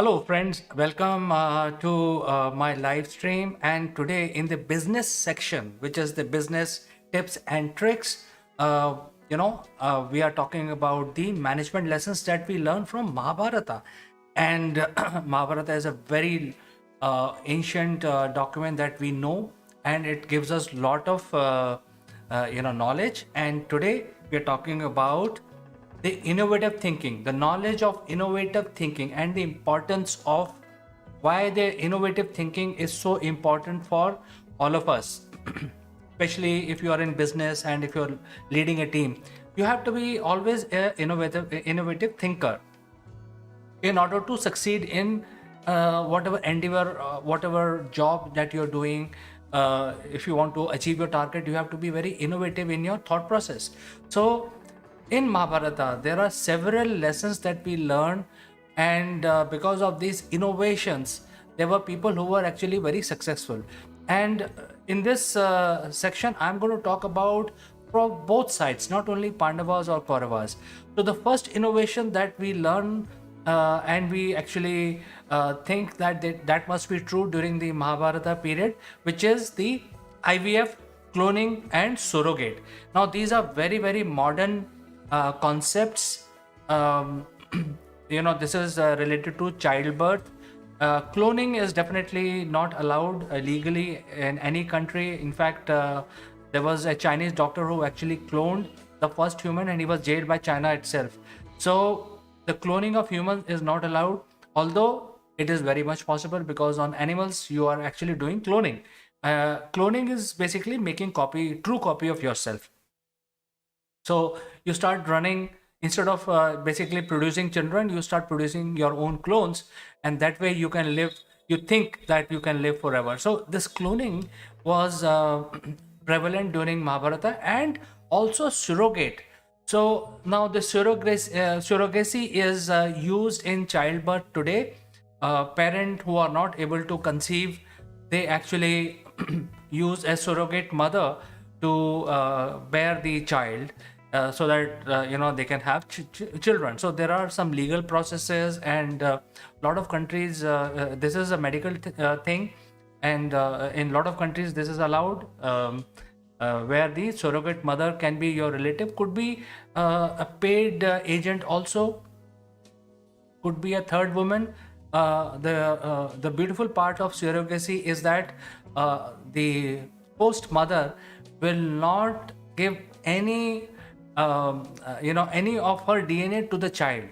Hello, friends. Welcome to my live stream. And today, in the business section, which is the business tips and tricks, we are talking about the management lessons that we learn from Mahabharata. And Mahabharata is a very ancient document that we know, and it gives us lot of knowledge. And today, we are talking about the innovative thinking, the knowledge of innovative thinking, and the importance of why the innovative thinking is so important for all of us, especially if you are in business and if you're leading a team. You have to be always a innovative thinker in order to succeed in whatever endeavor, whatever job that you're doing. If you want to achieve your target, you have to be very innovative in your thought process. So in Mahabharata, there are several lessons that we learn, and because of these innovations, there were people who were actually very successful. And in this section, I'm going to talk about from both sides, not only Pandavas or Kauravas. So the first innovation that we learn, and we actually think that that must be true during the Mahabharata period, which is the IVF, cloning, and surrogate. Now, these are very, very modern concepts. This is related to childbirth. Cloning is definitely not allowed legally in any country. In fact, there was a Chinese doctor who actually cloned the first human, and he was jailed by China itself. So the cloning of humans is not allowed, although it is very much possible, because on animals you are actually doing cloning. Cloning is basically making true copy of yourself. So you start running, instead of basically producing children, you start producing your own clones, and that way you can live. You think that you can live forever. So this cloning was prevalent during Mahabharata, and also surrogate. So now the surrogacy is used in childbirth today. Parent who are not able to conceive, they actually use a surrogate mother to bear the child, so that they can have children. So there are some legal processes, and a lot of countries, this is a medical thing, and in a lot of countries this is allowed, where the surrogate mother can be your relative, could be a paid agent also, could be a third woman. The beautiful part of surrogacy is that the host mother will not give any any of her DNA to the child.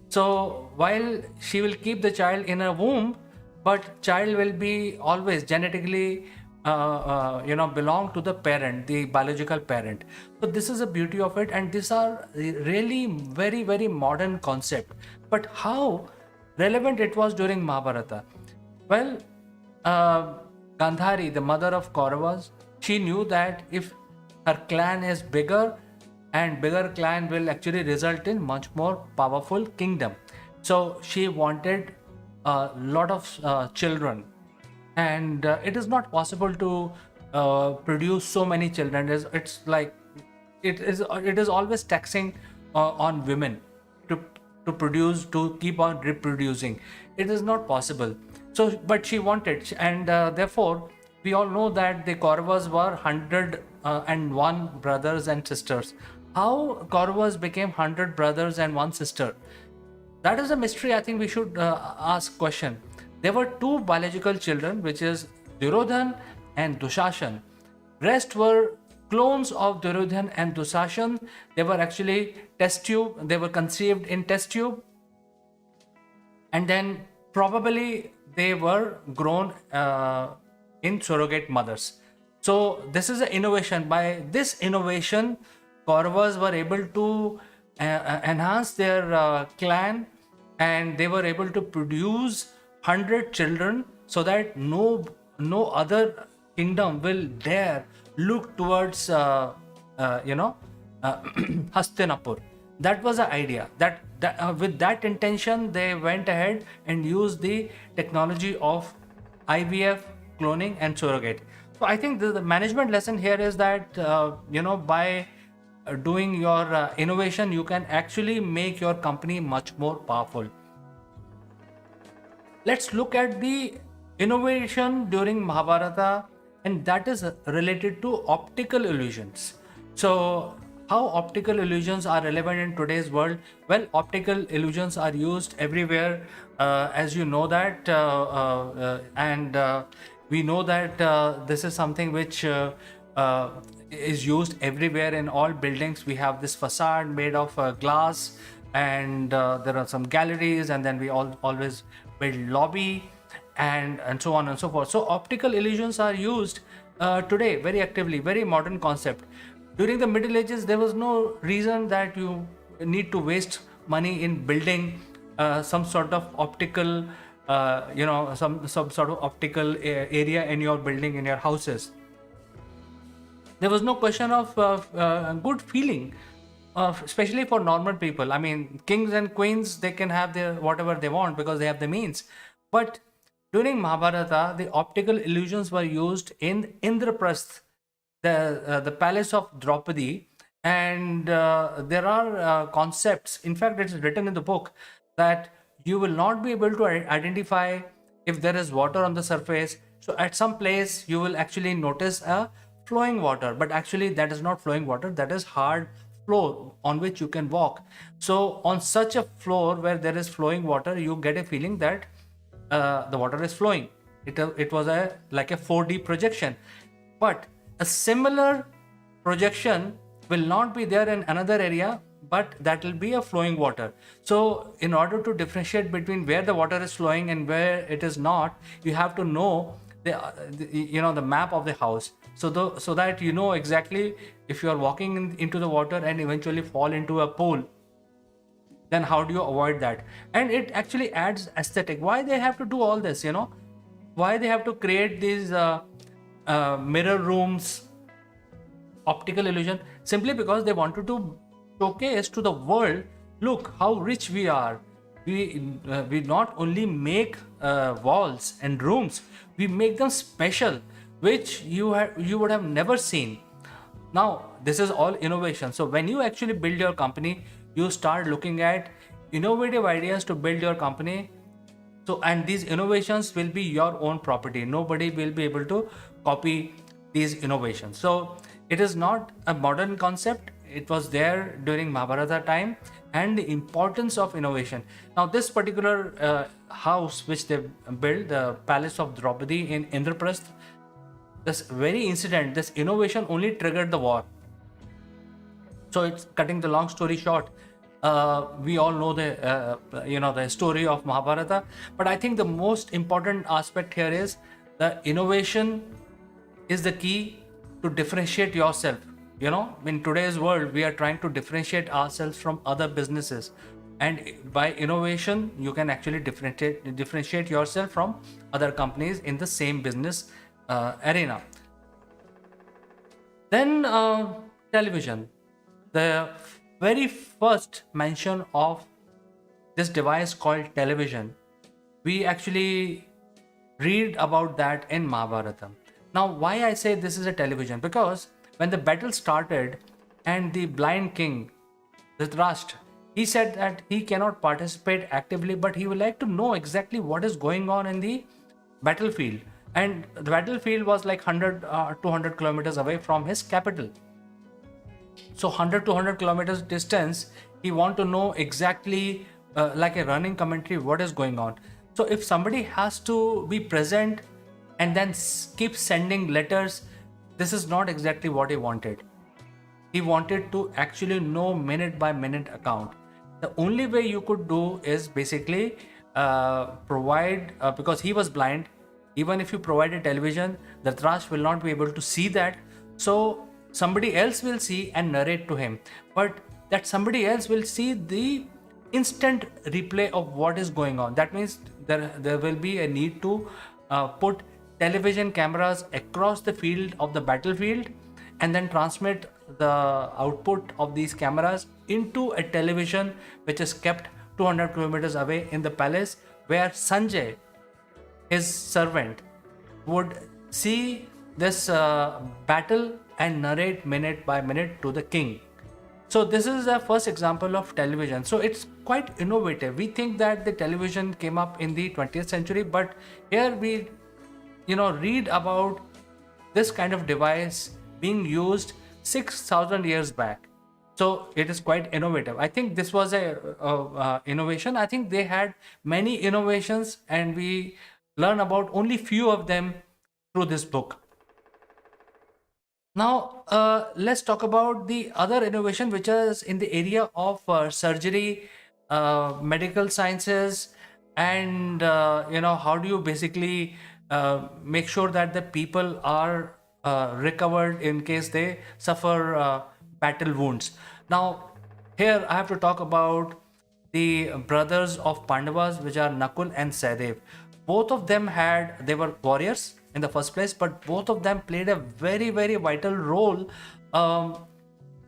So while she will keep the child in her womb, but child will be always genetically belong to the parent, the biological parent. So this is the beauty of it, and these are really very, very modern concept. But how relevant it was during Mahabharata? Well, Gandhari, the mother of Kauravas, she knew that if her clan is bigger, and bigger clan will actually result in much more powerful kingdom. So she wanted a lot of children, and it is not possible to produce so many children. It's like it is always taxing on women to produce, to keep on reproducing. It is not possible. So but she wanted, and therefore we all know that the Kauravas were 101 brothers and sisters. How Kauravas became 100 brothers and one sister? That is a mystery. I think we should ask question. There were two biological children, which is Duryodhan and Dushashan. Rest were clones of Duryodhan and Dushashan. They were actually test tube. They were conceived in test tube, and then probably they were grown in surrogate mothers. So this is an innovation. By this innovation, Kauravas were able to enhance their clan, and they were able to produce 100 children, so that no other kingdom will dare look towards Hastinapur. That was the idea. That with that intention, they went ahead and used the technology of IVF, cloning, and surrogate. So I think the management lesson here is that by doing your innovation, you can actually make your company much more powerful. let's look at the innovation during Mahabharata, and that is related to optical illusions. So, how optical illusions are relevant in today's world? Well, optical illusions are used everywhere, as you know that, and we know that this is something which uh, is used everywhere in all buildings. We have this facade made of glass, and there are some galleries, and then we always build lobby, and so on and so forth. So optical illusions are used today very actively, very modern concept. During the Middle Ages, there was no reason that you need to waste money in building some sort of optical, some sort of optical area in your building, in your houses. There was no question of good feeling, especially for normal people. I mean, kings and queens, they can have their whatever they want because they have the means. But during Mahabharata, the optical illusions were used in Indraprasth, the palace of Draupadi, and there are concepts. In fact, it is written in the book that you will not be able to identify if there is water on the surface. So at some place you will actually notice a flowing water, but actually that is not flowing water, that is hard floor on which you can walk. So on such a floor where there is flowing water, you get a feeling that the water is flowing. It was a like a 4D projection, but a similar projection will not be there in another area, but that will be a flowing water. So in order to differentiate between where the water is flowing and where it is not, you have to know the map of the house, so that you know exactly if you are walking into the water and eventually fall into a pool, then how do you avoid that? And it actually adds aesthetic. Why they have to do all this? Why they have to create these mirror rooms, optical illusion? Simply because they wanted to showcase to the world, look how rich we are. We not only make walls and rooms, we make them special, which you would have never seen. Now this is all innovation. So when you actually build your company, you start looking at innovative ideas to build your company. So, and these innovations will be your own property. Nobody will be able to copy these innovations. So it is not a modern concept. It was there during Mahabharata time, and the importance of innovation. Now this particular house which they built, the palace of Draupadi in Indraprasth, this very incident, this innovation only triggered the war. So it's cutting the long story short. We all know the story of Mahabharata, but I think the most important aspect here is the innovation is the key to differentiate yourself. In today's world, we are trying to differentiate ourselves from other businesses, and by innovation, you can actually differentiate yourself from other companies in the same business arena. Then television. The very first mention of this device called television, we actually read about that in Mahabharata. Now, why I say this is a television? Because when the battle started and the blind king, Dhritarashtra, he said that he cannot participate actively, but he would like to know exactly what is going on in the battlefield. And the battlefield was like 100 200 kilometers away from his capital. So 100 to 100 kilometers distance, he want to know exactly like a running commentary what is going on. So if somebody has to be present and then keep sending letters, this is not exactly what he wanted. He wanted to actually know minute by minute account. The only way you could do is basically provide, because he was blind, even if you provide a television, the Dhritarashtra will not be able to see that. So somebody else will see and narrate to him, but that somebody else will see the instant replay of what is going on. That means there will be a need to put television cameras across the field of the battlefield, and then transmit the output of these cameras into a television which is kept 200 kilometers away in the palace, where Sanjay, his servant, would see this battle and narrate minute by minute to the king. So this is the first example of television. So it's quite innovative. We think that the television came up in the 20th century, but here we, read about this kind of device being used 6,000 years back. So it is quite innovative. I think this was a innovation. I think they had many innovations, and we learn about only few of them through this book. Now, let's talk about the other innovation, which is in the area of surgery, medical sciences, and how do you basically make sure that the people are recovered in case they suffer battle wounds. Now, here I have to talk about the brothers of Pandavas, which are Nakul and Sahadev. Both of them they were warriors in the first place, but both of them played a very, very vital role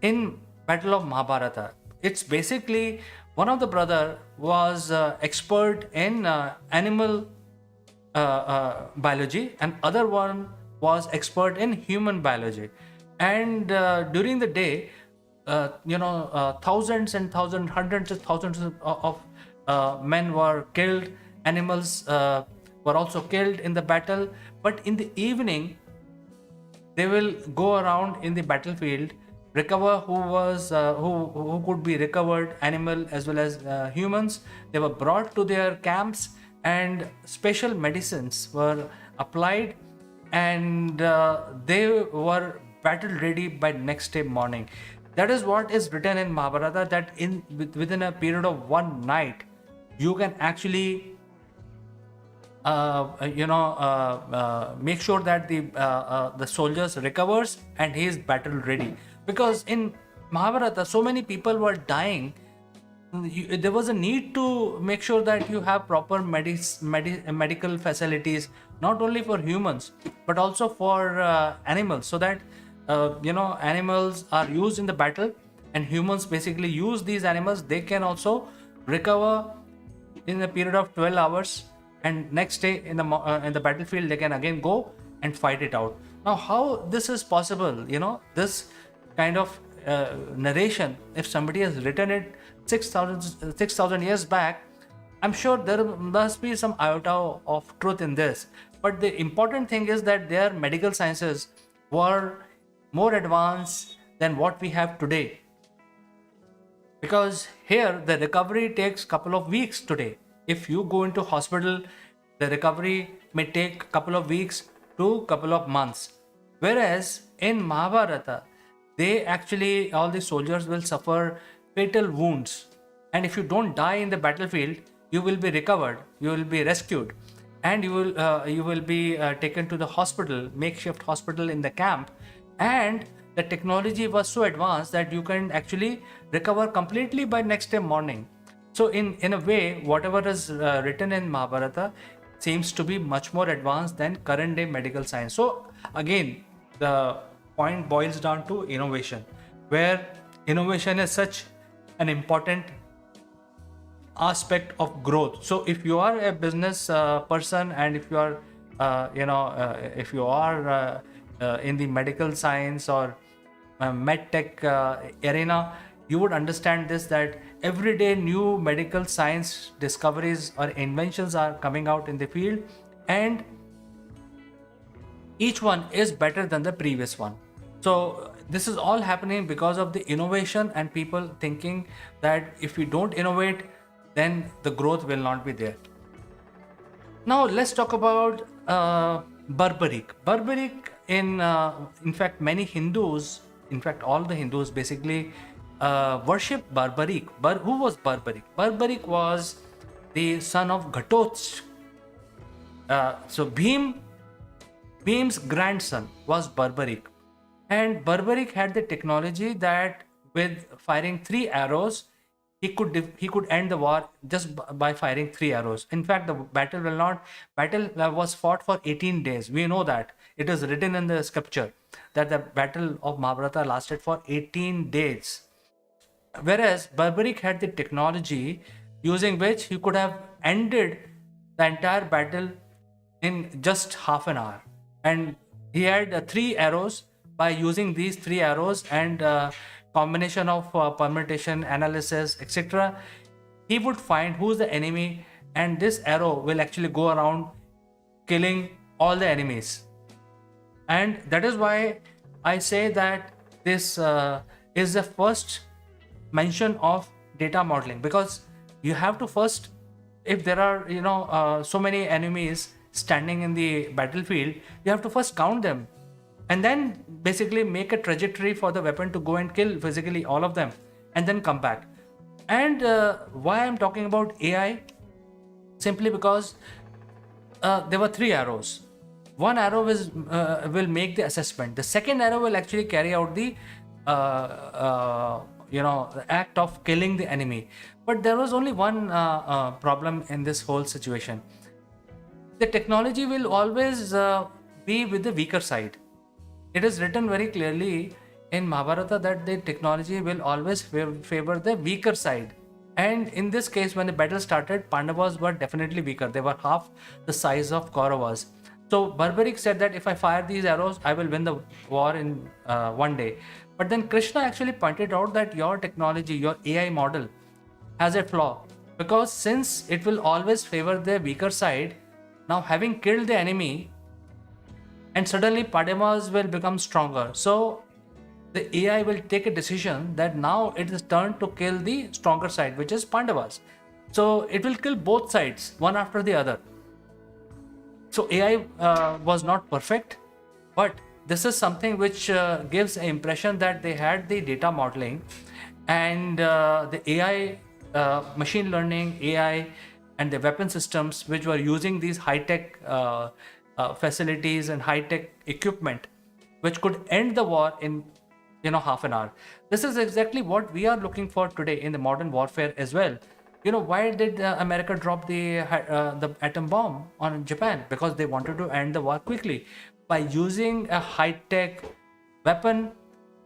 in Battle of Mahabharata. It's basically one of the brother was expert in animal biology, and other one was expert in human biology. And during the day, thousands and thousands, hundreds of thousands of men were killed. Animals were also killed in the battle. But in the evening, they will go around in the battlefield, recover who could be recovered, animal as well as humans. They were brought to their camps, and special medicines were applied, and they were battle ready by next day morning. That is what is written in Mahabharata, that within a period of one night you can actually make sure that the soldiers recovers and he is battle ready. Because in Mahabharata so many people were dying, there was a need to make sure that you have proper medical facilities, not only for humans but also for animals, so that animals are used in the battle, and humans basically use these animals. They can also recover in a period of 12 hours, and next day in the battlefield they can again go and fight it out. Now, how this is possible, this kind of narration, if somebody has written it 6,000 years back, I'm sure there must be some iota of truth in this. But the important thing is that their medical sciences were more advanced than what we have today, because here the recovery takes couple of weeks today. If you go into hospital, the recovery may take couple of weeks to couple of months, whereas in Mahabharata, all the soldiers will suffer fatal wounds, and if you don't die in the battlefield, you will be recovered, you will be rescued, and you will be taken to the hospital, makeshift hospital in the camp. And the technology was so advanced that you can actually recover completely by next day morning. So in a way, whatever is written in Mahabharata seems to be much more advanced than current day medical science. So again, the point boils down to innovation, where innovation is such an important aspect of growth. So if you are a business person, and if you are in the medical science or med tech arena, you would understand this, that every day new medical science discoveries or inventions are coming out in the field, and each one is better than the previous one. So this is all happening because of the innovation and people thinking that if we don't innovate, then the growth will not be there. Now let's talk about barbaric. Barbaric, in fact, many Hindus, in fact all the Hindus basically worship Barbaric. Who was Barbaric? Barbaric was the son of Ghatotch. So Bhim's grandson was Barbaric, and Barbaric had the technology that with firing 3 arrows, he could end the war just by firing 3 arrows. In fact, the battle was fought for 18 days. We know that it is written in the scripture that the battle of Mahabharata lasted for 18 days. Whereas Barbaric had the technology using which he could have ended the entire battle in just half an hour. And he had 3 arrows. By using these 3 arrows and combination of permutation, analysis, etc., he would find who's the enemy, and this arrow will actually go around killing all the enemies. And that is why I say that this is the first mention of data modeling, because you have to first, if there are so many enemies standing in the battlefield, you have to first count them and then basically make a trajectory for the weapon to go and kill physically all of them and then come back. And why I'm talking about AI, simply because there were 3 arrows. One arrow will make the assessment. The second arrow will actually carry out the the act of killing the enemy. But there was only one problem in this whole situation. The technology will always be with the weaker side. It is written very clearly in Mahabharata that the technology will always favor the weaker side. And in this case, when the battle started, Pandavas were definitely weaker. They were half the size of Kauravas. So Barbaric said that if I fire these arrows, I will win the war in one day. But then Krishna actually pointed out that your technology, your AI model, has a flaw, because since it will always favor the weaker side, now having killed the enemy, and suddenly Pandavas will become stronger. So the AI will take a decision that now it is turn to kill the stronger side, which is Pandavas. So it will kill both sides, one after the other. So AI was not perfect, but this is something which gives an impression that they had the data modeling, and the AI, machine learning, AI, and the weapon systems which were using these high-tech facilities and high-tech equipment, which could end the war in half an hour. This is exactly what we are looking for today in the modern warfare as well. Why did America drop the atom bomb on Japan? Because they wanted to end the war quickly. By using a high-tech weapon,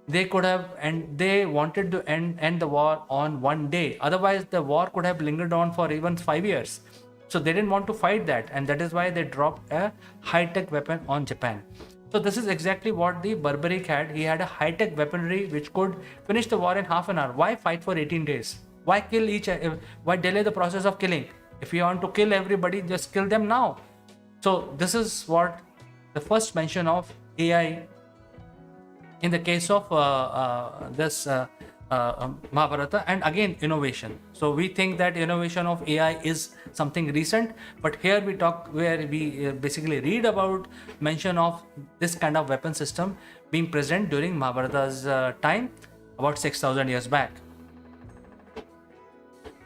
they could have, and they wanted to end the war on one day. Otherwise, the war could have lingered on for even 5 years. So they didn't want to fight that, and that is why they dropped a high-tech weapon on Japan. So this is exactly what the Barbaric had. He had a high-tech weaponry which could finish the war in half an hour. Why fight for 18 days? Why kill why delay the process of killing? If you want to kill everybody, just kill them now. So this is what the first mention of AI in the case of this Mahabharata. And again, innovation. So we think that innovation of AI is something recent, but here we talk where we basically read about mention of this kind of weapon system being present during Mahabharata's time about 6,000 years back.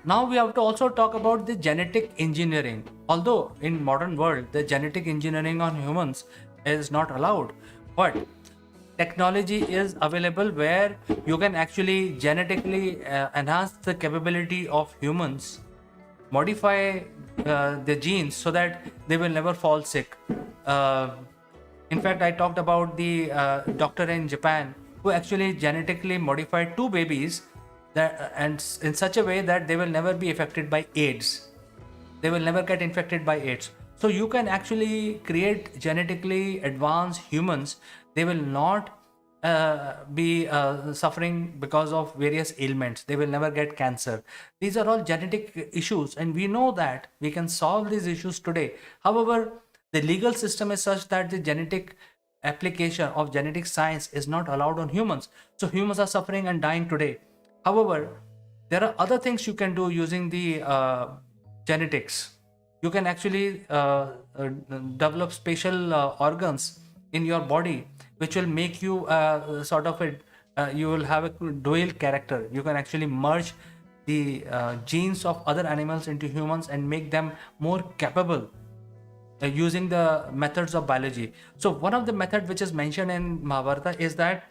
Now we have to also talk about the genetic engineering. Although in modern world the genetic engineering on humans is not allowed, but technology is available where you can actually genetically enhance the capability of humans, modify the genes so that they will never fall sick. In fact, I talked about the doctor in Japan who actually genetically modified 2 babies and in such a way that they will never be affected by AIDS. They will never get infected by AIDS. So you can actually create genetically advanced humans. They will not be suffering because of various ailments. They will never get cancer. These are all genetic issues, and we know that we can solve these issues today. However, the legal system is such that the genetic application of genetic science is not allowed on humans. So humans are suffering and dying today. However, there are other things you can do using the genetics. You can actually develop special organs in your body which will make you sort of you will have a dual character. You can actually merge the genes of other animals into humans and make them more capable using the methods of biology. So one of the methods which is mentioned in Mahabharata is that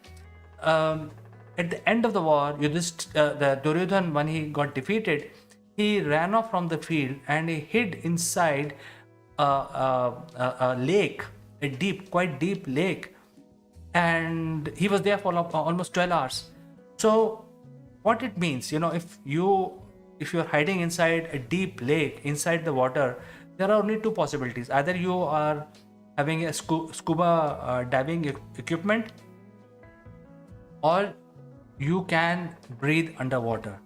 at the end of the war, the Duryodhan, when he got defeated, he ran off from the field and he hid inside a lake, quite deep lake, and he was there for almost 12 hours. So what it means, if you're hiding inside a deep lake, inside the water, there are only 2 possibilities. Either you are having a scuba diving equipment, or you can breathe underwater.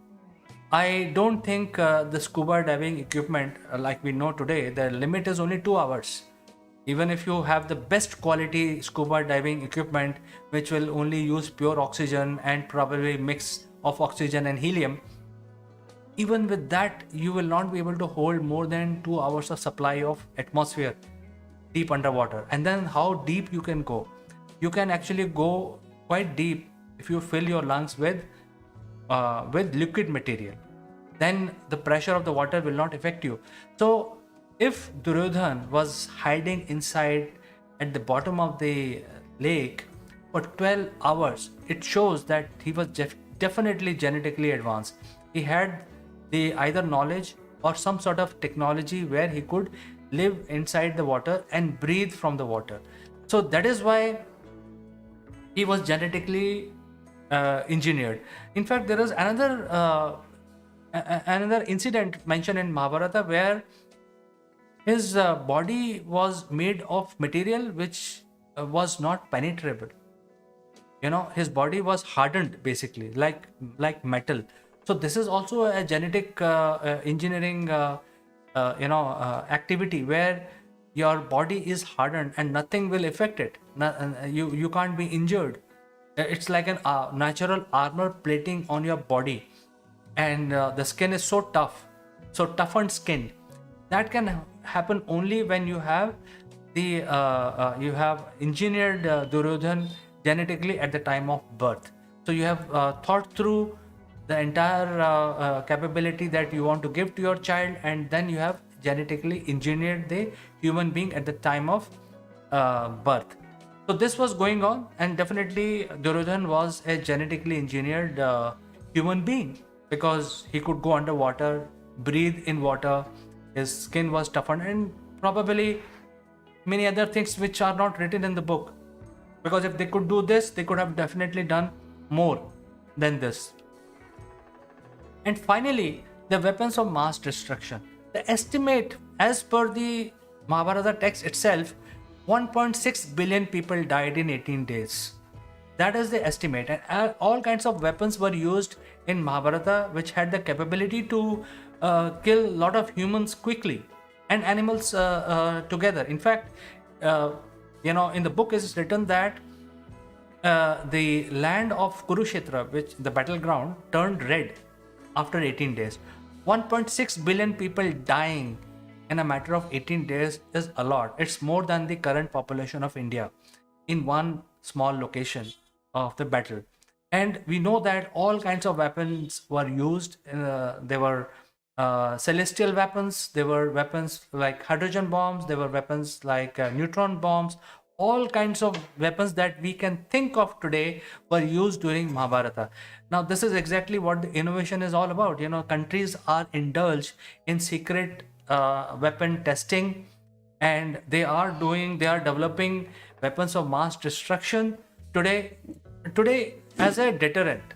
I don't think the scuba diving equipment, like we know today, the limit is only 2 hours. Even if you have the best quality scuba diving equipment, which will only use pure oxygen and probably mix of oxygen and helium, even with that, you will not be able to hold more than 2 hours of supply of atmosphere deep underwater. And then how deep you can go? You can actually go quite deep if you fill your lungs with liquid material. Then the pressure of the water will not affect you. So if Duryodhan was hiding inside at the bottom of the lake for 12 hours, it shows that he was definitely genetically advanced. He had the either knowledge or some sort of technology where he could live inside the water and breathe from the water. So that is why he was genetically engineered. In fact, there is another incident mentioned in Mahabharata where his body was made of material which was not penetrable. His body was hardened basically, like metal. So this is also a genetic engineering activity where your body is hardened and nothing will affect it. You can't be injured. It's like an natural armor plating on your body, and the skin is so toughened skin. That can happen only when you have you have engineered Duryodhan genetically at the time of birth. So you have thought through the entire capability that you want to give to your child, and then you have genetically engineered the human being at the time of birth. So this was going on, and definitely Duryodhan was a genetically engineered human being because he could go underwater, breathe in water, his skin was toughened, and probably many other things which are not written in the book. Because if they could do this, they could have definitely done more than this. And finally, the weapons of mass destruction. The estimate, as per the Mahabharata text itself, 1.6 billion people died in 18 days. That is the estimate. And all kinds of weapons were used in Mahabharata which had the capability to kill a lot of humans quickly and animals together. In fact, in the book is written that the land of Kurukshetra, which the battleground, turned red after 18 days. 1.6 billion people dying in a matter of 18 days is a lot. It's more than the current population of India in one small location of the battle. And we know that all kinds of weapons were used. There were celestial weapons, there were weapons like hydrogen bombs, there were weapons like neutron bombs. All kinds of weapons that we can think of today were used during Mahabharata. Now, this is exactly what the innovation is all about. Countries are indulged in secret weapon testing, and they are developing weapons of mass destruction today as a deterrent.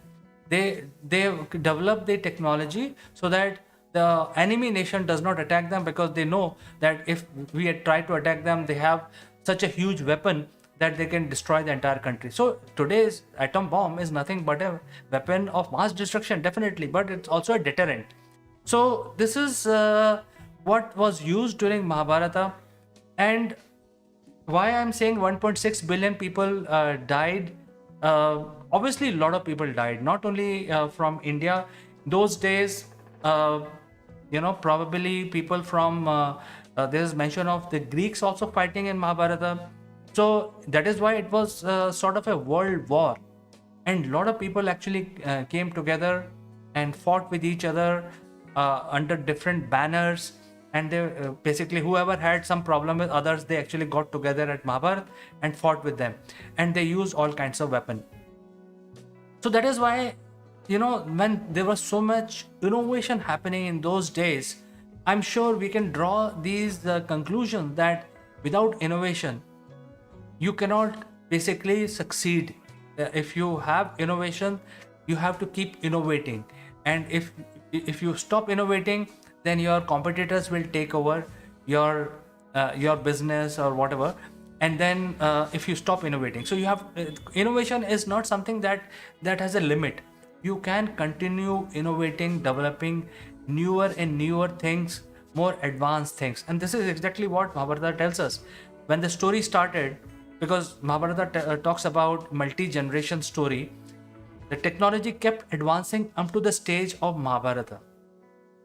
They develop the technology so that the enemy nation does not attack them, because they know that if we try to attack them, they have such a huge weapon that they can destroy the entire country. So today's atom bomb is nothing but a weapon of mass destruction, definitely, but it's also a deterrent. So this is what was used during Mahabharata. And why I'm saying 1.6 billion people died. Obviously, a lot of people died, not only from India. Those days, probably people from there's mention of the Greeks also fighting in Mahabharata. So that is why it was sort of a world war, and a lot of people actually came together and fought with each other under different banners. And they basically, whoever had some problem with others, they actually got together at Mahabharata and fought with them, and they used all kinds of weapons. So that is why, when there was so much innovation happening in those days, I'm sure we can draw these conclusions that without innovation, you cannot basically succeed. If you have innovation, you have to keep innovating, and if you stop innovating, then your competitors will take over your business or whatever. and then if you stop innovating, so you have innovation is not something that has a limit. You can continue innovating, developing newer and newer things, more advanced things, and this is exactly what Mahabharata tells us. When the story started, because Mahabharata talks about multi-generation story, the technology kept advancing up to the stage of Mahabharata,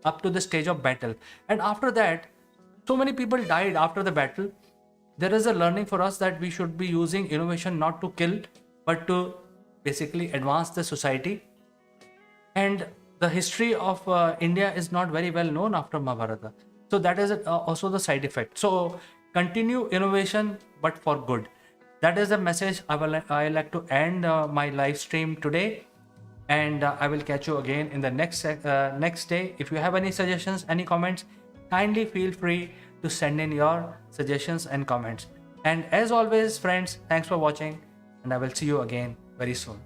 up to the stage of battle. And after that, so many people died after the battle. There is a learning for us that we should be using innovation not to kill, but to basically advance the society. And the history of India is not very well known after Mahabharata. So that is also the side effect. So continue innovation, but for good. That is the message I like to end my live stream today. And I will catch you again in the next day. If you have any suggestions, any comments, kindly feel free to send in your suggestions and comments. And as always, friends, thanks for watching, and I will see you again very soon.